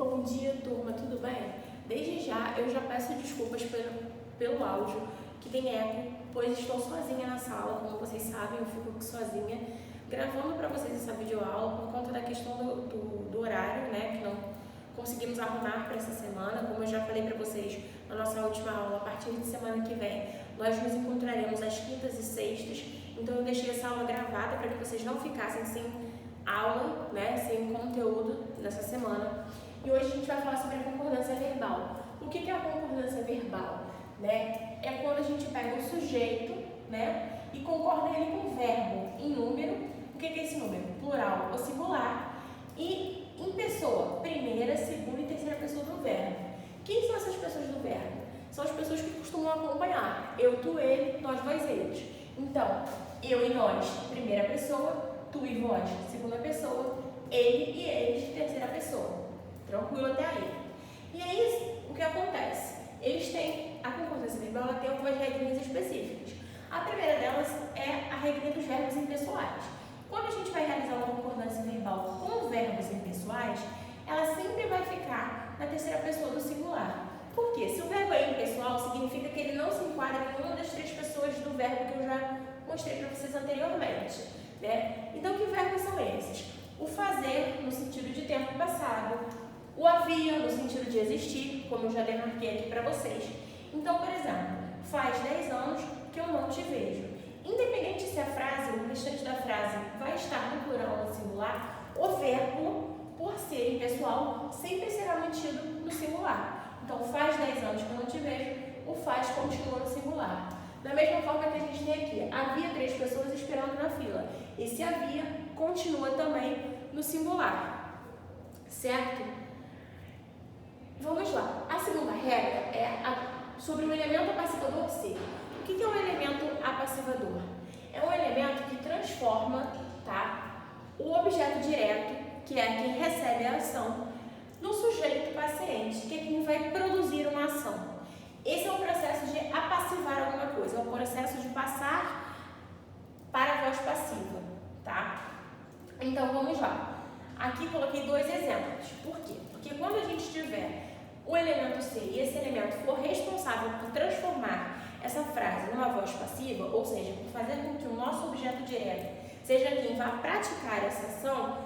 Bom dia, turma, tudo bem? Desde já, eu já peço desculpas pelo áudio que tem eco, pois estou sozinha na sala, como vocês sabem, eu fico aqui sozinha, gravando para vocês essa videoaula por conta da questão do horário, né, que não conseguimos arrumar para essa semana. Como eu já falei para vocês na nossa última aula, a partir de semana que vem, nós nos encontraremos às quintas e sextas, então eu deixei essa aula gravada para que vocês não ficassem sem aula, né, sem conteúdo nessa semana. E hoje a gente vai falar sobre a concordância verbal. O que é a concordância verbal? Né? É quando a gente pega o sujeito, né, e concorda ele com o verbo em número. O que é esse número? Plural ou singular. E em pessoa, primeira, segunda e terceira pessoa do verbo. Quem são essas pessoas do verbo? São as pessoas que costumam acompanhar. Eu, tu, ele, nós, vós, eles. Então, eu e nós, primeira pessoa, tu e vós, segunda pessoa, ele e eles, terceira pessoa. Tranquilo até aí. E aí, o que acontece? Eles têm, a concordância verbal, ela tem algumas regrinhas específicas. A primeira delas é a regra dos verbos impessoais. Quando a gente vai realizar uma concordância verbal com verbos impessoais, ela sempre vai ficar na terceira pessoa do singular. Por quê? Se o verbo é impessoal, significa que ele não se enquadra em nenhuma das três pessoas do verbo que eu já mostrei para vocês anteriormente, né? Então, que verbos são esses? O fazer, no sentido de tempo passado. O havia, no sentido de existir, como eu já demarquei aqui para vocês. Então, por exemplo, faz 10 anos que eu não te vejo. Independente se a frase, o restante da frase, vai estar no plural ou no singular, o verbo, por ser impessoal, sempre será mantido no singular. Então, faz 10 anos que eu não te vejo, o faz continua no singular. Da mesma forma que a gente tem aqui, havia 3 pessoas esperando na fila. Esse havia continua também no singular, certo? Vamos lá. A segunda regra é sobre o elemento apassivador ser. O que é um elemento apassivador? É um elemento que transforma, tá, o objeto direto, que é quem recebe a ação, no sujeito paciente, que é quem vai produzir uma ação. Esse é o processo de apassivar alguma coisa, é o processo de passar para a voz passiva, tá? Então, vamos lá. Aqui coloquei 2 exemplos. Por quê? Porque quando a gente tiver o elemento ser e esse elemento for responsável por transformar essa frase numa voz passiva, ou seja, por fazer com que o nosso objeto direto seja quem vá praticar essa ação,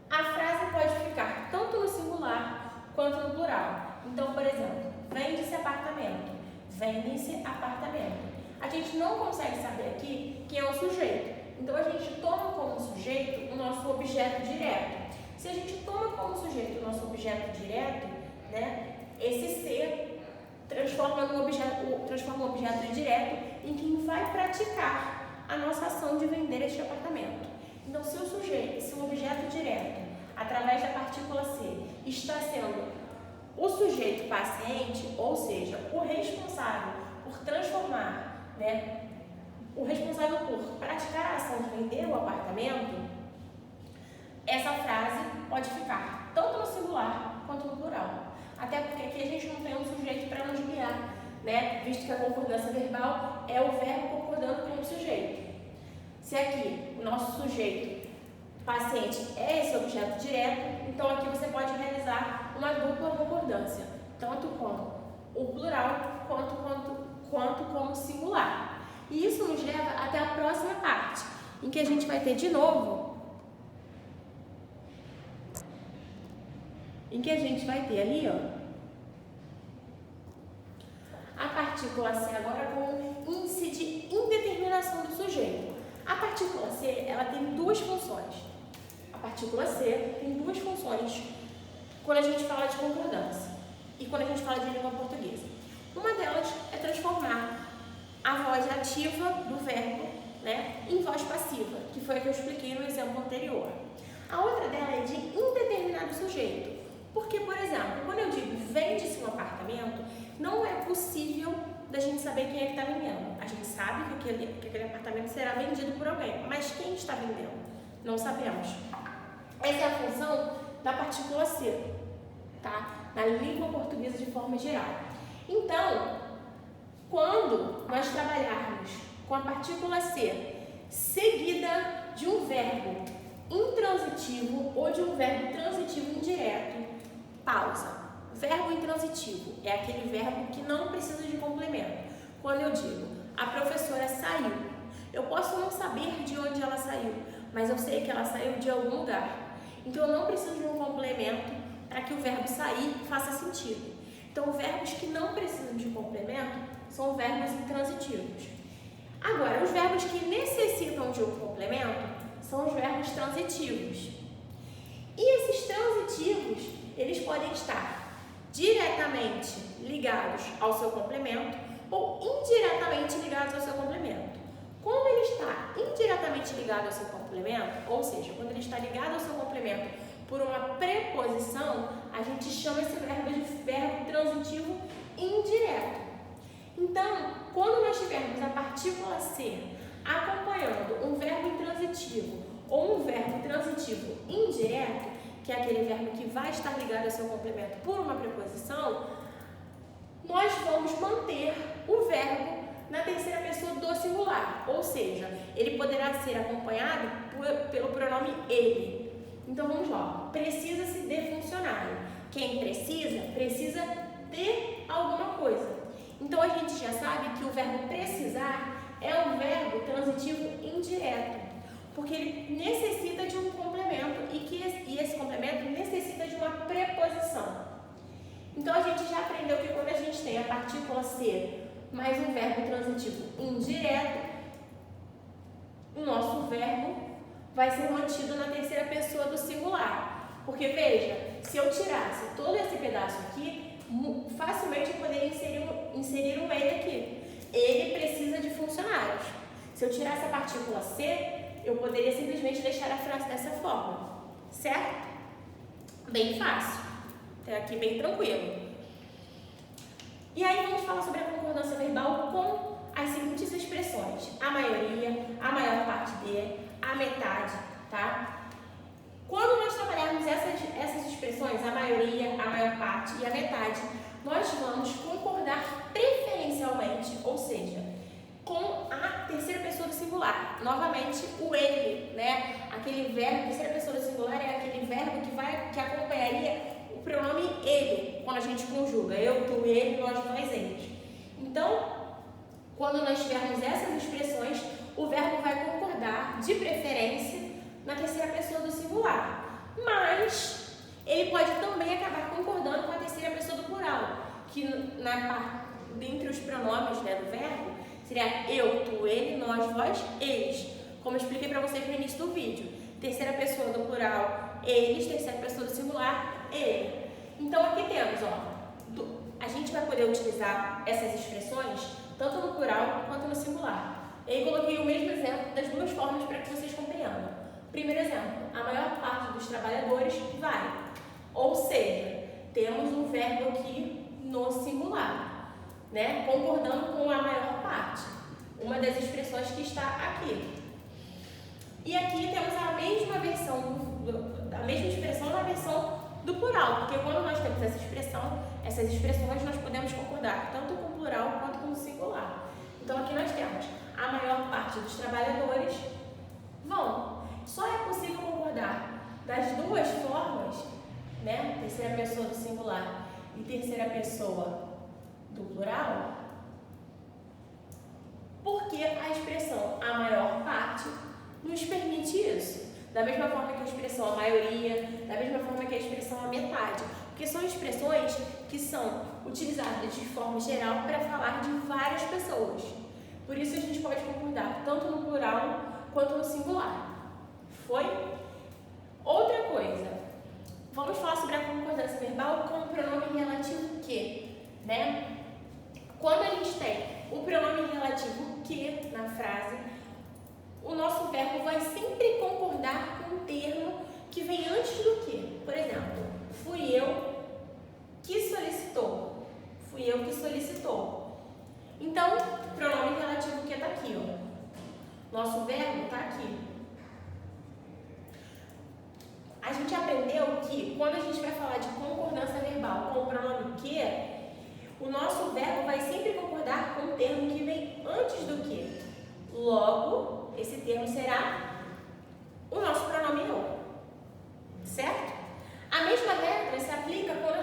a frase pode ficar tanto no singular quanto no plural. Então, por exemplo, vende-se apartamento, vendem-se apartamento. A gente não consegue saber aqui quem é o sujeito. Então, a gente toma como sujeito o nosso objeto direto. Se a gente toma como sujeito o nosso objeto direto, né, esse ser transforma o objeto direto em quem vai praticar a nossa ação de vender este apartamento. Então, se o sujeito, se o objeto direto, através da partícula ser, está sendo o sujeito paciente, ou seja, o responsável por transformar, né, o responsável por praticar a ação de vender o apartamento, essa frase pode ficar tanto no singular quanto no plural. Até porque aqui a gente não tem um sujeito para nos guiar, né? Visto que a concordância verbal é o verbo concordando com o sujeito. Se aqui o nosso sujeito paciente é esse objeto direto, então aqui você pode realizar uma dupla concordância, tanto com o plural quanto com o singular. E isso nos leva até a próxima parte, em que a gente vai ter de novo, ali, ó, a partícula C agora com índice de indeterminação do sujeito. A partícula C, ela tem 2 funções. A partícula C tem 2 funções quando a gente fala de concordância e quando a gente fala de língua portuguesa. Uma delas é transformar a voz ativa do verbo, né, em voz passiva, que foi a que eu expliquei no exemplo anterior. A outra dela é de indeterminado sujeito. Porque, por exemplo, quando eu digo vende-se um apartamento, não é possível da gente saber quem é que está vendendo. A gente sabe que aquele apartamento será vendido por alguém, mas quem está vendendo? Não sabemos. Essa é a função da partícula ser, tá? Na língua portuguesa de forma geral. Então, quando nós trabalharmos com a partícula ser seguida de um verbo intransitivo ou de um verbo transitivo indireto, Pausa. Verbo intransitivo é aquele verbo que não precisa de complemento. Quando eu digo, a professora saiu, eu posso não saber de onde ela saiu, mas eu sei que ela saiu de algum lugar. Então, eu não preciso de um complemento para que o verbo sair faça sentido. Então, verbos que não precisam de complemento são verbos intransitivos. Agora, os verbos que necessitam de um complemento são os verbos transitivos. E esses transitivos, eles podem estar diretamente ligados ao seu complemento ou indiretamente ligados ao seu complemento. Quando ele está indiretamente ligado ao seu complemento, ou seja, quando ele está ligado ao seu complemento por uma preposição, a gente chama esse verbo de verbo transitivo indireto. Então, quando nós tivermos a partícula ser acompanhando um verbo intransitivo ou um verbo transitivo indireto, que é aquele verbo que vai estar ligado ao seu complemento por uma preposição, nós vamos manter o verbo na terceira pessoa do singular, ou seja, ele poderá ser acompanhado pelo pronome ele. Então vamos lá, precisa-se de funcionário. Quem precisa, precisa de alguma coisa. Então a gente já sabe que o verbo precisar é um verbo transitivo indireto, porque ele necessita de um complemento e esse complemento necessita de uma preposição. Então a gente já aprendeu que quando a gente tem a partícula ser mais um verbo transitivo indireto, o nosso verbo vai ser mantido na terceira pessoa do singular. Porque veja, se eu tirasse todo esse pedaço aqui, facilmente eu poderia inserir um ele aqui. Ele precisa de funcionários. Se eu tirasse a partícula ser, eu poderia simplesmente deixar a frase dessa forma, certo? Bem fácil, até aqui bem tranquilo. E aí vamos falar sobre a concordância verbal com as seguintes expressões: a maioria, a maior parte de, a metade, tá? Quando nós trabalharmos essas expressões, a maioria, a maior parte e a metade, nós vamos concordar preferencialmente, ou seja, com a terceira pessoa do singular. Novamente, o ele, né? Aquele verbo, terceira pessoa do singular é aquele verbo que acompanharia o pronome ele, quando a gente conjuga eu, tu, ele, nós, vós, eles. Então, quando nós tivermos essas expressões, o verbo vai concordar, de preferência, na terceira pessoa do singular. Mas, ele pode também acabar concordando com a terceira pessoa do plural, que dentre os pronomes, né, do verbo, seria eu, tu, ele, nós, vós, eles. Como eu expliquei para vocês no início do vídeo. Terceira pessoa do plural, eles. Terceira pessoa do singular, ele. Então, aqui temos, ó, a gente vai poder utilizar essas expressões tanto no plural quanto no singular. Eu coloquei o mesmo exemplo das duas formas para que vocês compreendam. Primeiro exemplo, a maior parte dos trabalhadores vai. Ou seja, temos um verbo aqui no singular, né? Concordando com a maior parte. Uma das expressões que está aqui. E aqui temos a mesma expressão na versão do plural, porque quando nós temos essas expressões, nós podemos concordar tanto com o plural quanto com o singular. Então aqui nós temos a maior parte dos trabalhadores vão. Só é possível concordar das duas formas, né? Terceira pessoa do singular e terceira pessoa do plural, porque a expressão a maior parte nos permite isso. Da mesma forma que a expressão a maioria, da mesma forma que a expressão a metade. Porque são expressões que são utilizadas de forma geral para falar de várias pessoas. Por isso a gente pode concordar tanto no plural quanto no singular. Foi? Outra coisa. Vamos falar sobre a concordância verbal com o pronome relativo que, né? Quando a gente tem o pronome relativo que na frase, o nosso verbo vai sempre concordar com o termo que vem antes do que. Por exemplo, fui eu que solicitou. Fui eu que solicitou. Então, pronome relativo que está aqui, ó. Nosso verbo está aqui. A gente aprendeu que quando a gente vai falar de concordância verbal com o pronome que, o nosso verbo vai sempre concordar com o termo que vem antes do que. Logo, esse termo será o nosso pronome eu. Certo? A mesma regra se aplica quando a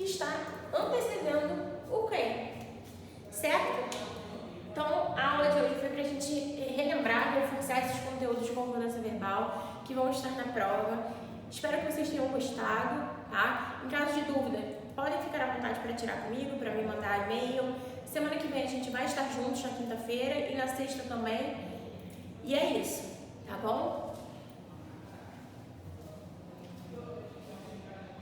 está antecedendo o quê? Certo? Então, a aula de hoje foi para a gente relembrar, reforçar esses conteúdos de concordância verbal que vão estar na prova. Espero que vocês tenham gostado, tá? Em caso de dúvida, podem ficar à vontade para tirar comigo, para me mandar e-mail. Semana que vem a gente vai estar juntos na quinta-feira e na sexta também. E é isso, tá bom?